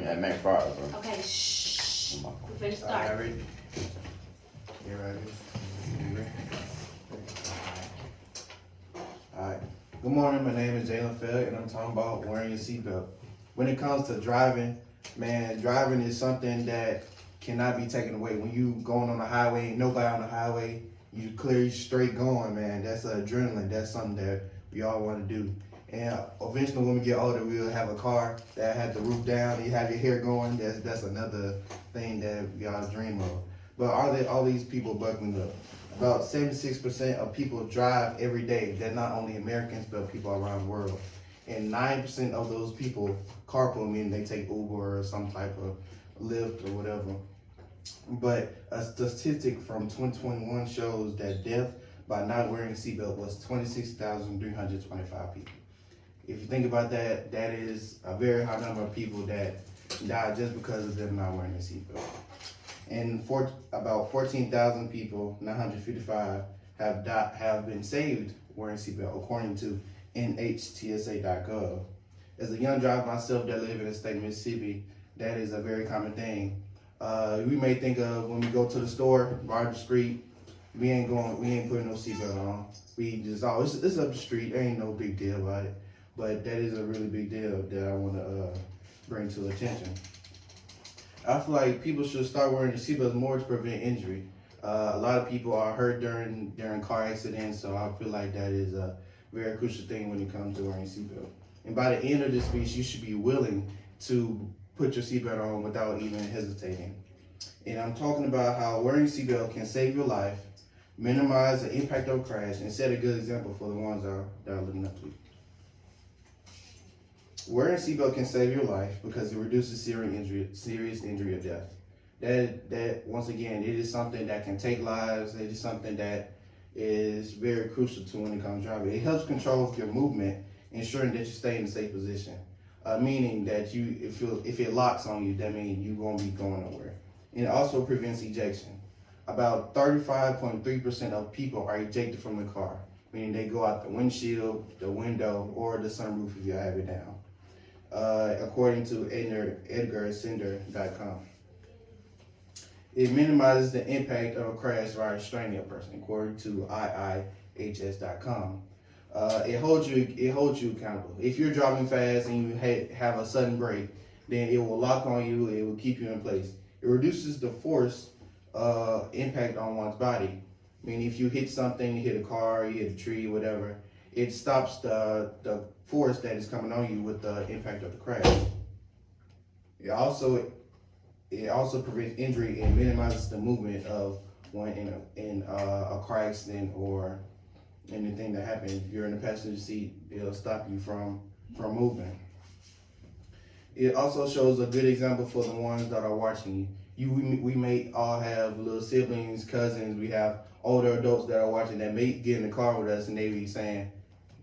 that Mac Fries, bro. Okay, shh. We're finna start. Alright, ready? Yeah, right. You ready? Alright. Good morning, my name is Jalen Feld, and I'm talking about wearing your seatbelt. When it comes to driving, man, driving is something that cannot be taken away. When you going on the highway, nobody on the highway, you clear straight going, man. That's adrenaline. That's something that we all want to do. And eventually, when we get older, we'll have a car that has the roof down. You have your hair going. That's another thing that we all dream of. But are there all these people buckling up? About 76% of people drive every day. They're not only Americans, but people around the world. And 9% of those people carpool, meaning they take Uber or some type of Lyft or whatever. But a statistic from 2021 shows that death by not wearing a seatbelt was 26,325 people. If you think about that, that is a very high number of people that died just because of them not wearing a seatbelt. And about 14,000 people, 955, have been saved wearing seatbelt, according to NHTSA.gov. As a young driver myself that live in the state of Mississippi, that is a very common thing. We may think of when we go to the store, right up the street, we ain't putting no seatbelt on. We just, it's up the street, there ain't no big deal about it. But that is a really big deal that I want to bring to attention. I feel like people should start wearing the seatbelts more to prevent injury. A lot of people are hurt during car accidents, so I feel like that is a very crucial thing when it comes to wearing a seatbelt. And by the end of this speech, you should be willing to put your seatbelt on without even hesitating. And I'm talking about how wearing a seatbelt can save your life, minimize the impact of a crash, and set a good example for the ones that are looking up to you. Wearing a seatbelt can save your life because it reduces serious injury or death. That once again, it is something that can take lives. It is something that is very crucial to when it comes to driving. It helps control your movement, ensuring that you stay in a safe position. Meaning that if it locks on you, that means you won't be going nowhere. And it also prevents ejection. About 35.3% of people are ejected from the car, meaning they go out the windshield, the window, or the sunroof if you have it down. According to EdgarSender.com. It minimizes the impact of a crash by restraining a person, according to IIHS.com. It holds you accountable. If you're driving fast and you have a sudden brake, then it will lock on you. It will keep you in place. It reduces the force impact on one's body. I mean, if you hit something, you hit a car, you hit a tree, whatever, it stops the force that is coming on you with the impact of the crash. It also prevents injury and minimizes the movement of one in a car accident or anything that happens. If you're in the passenger seat, it'll stop you from moving. It also shows a good example for the ones that are watching you. We may all have little siblings, cousins. We have older adults that are watching that may get in the car with us and they be saying,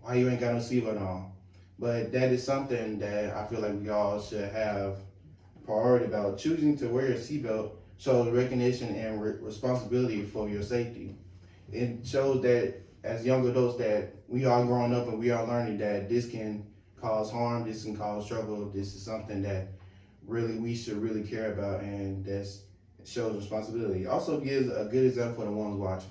"Why you ain't got no seatbelt on?" But that is something that I feel like we all should have priority about. Choosing to wear your seatbelt shows recognition and responsibility for your safety. It shows that as young adults that we are growing up and we are learning that this can cause harm, this can cause trouble, this is something that really we should really care about, and that shows responsibility. It also gives a good example for the ones watching.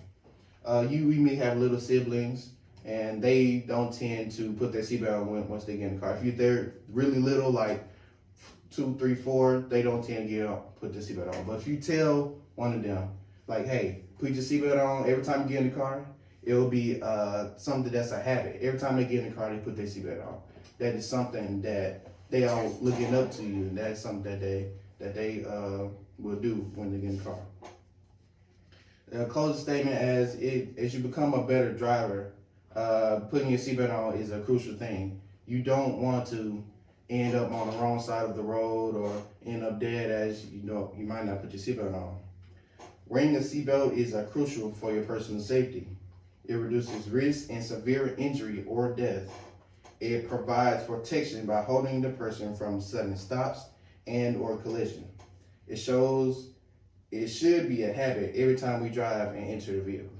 We may have little siblings and they don't tend to put their seatbelt on once they get in the car. If they're really little, like 2, 3, 4, they don't tend to put their seatbelt on. But if you tell one of them, like, "Hey, put your seatbelt on every time you get in the car," it will be something that's a habit. Every time they get in the car, they put their seatbelt on. That is something that they are looking up to you, and that's something that they will do when they get in the car. Closing statement: as you become a better driver, putting your seatbelt on is a crucial thing. You don't want to end up on the wrong side of the road or end up dead as you might not put your seatbelt on. Wearing a seatbelt is crucial for your personal safety. It reduces risk and severe injury or death. It provides protection by holding the person from sudden stops and or collision. It should be a habit every time we drive and enter the vehicle.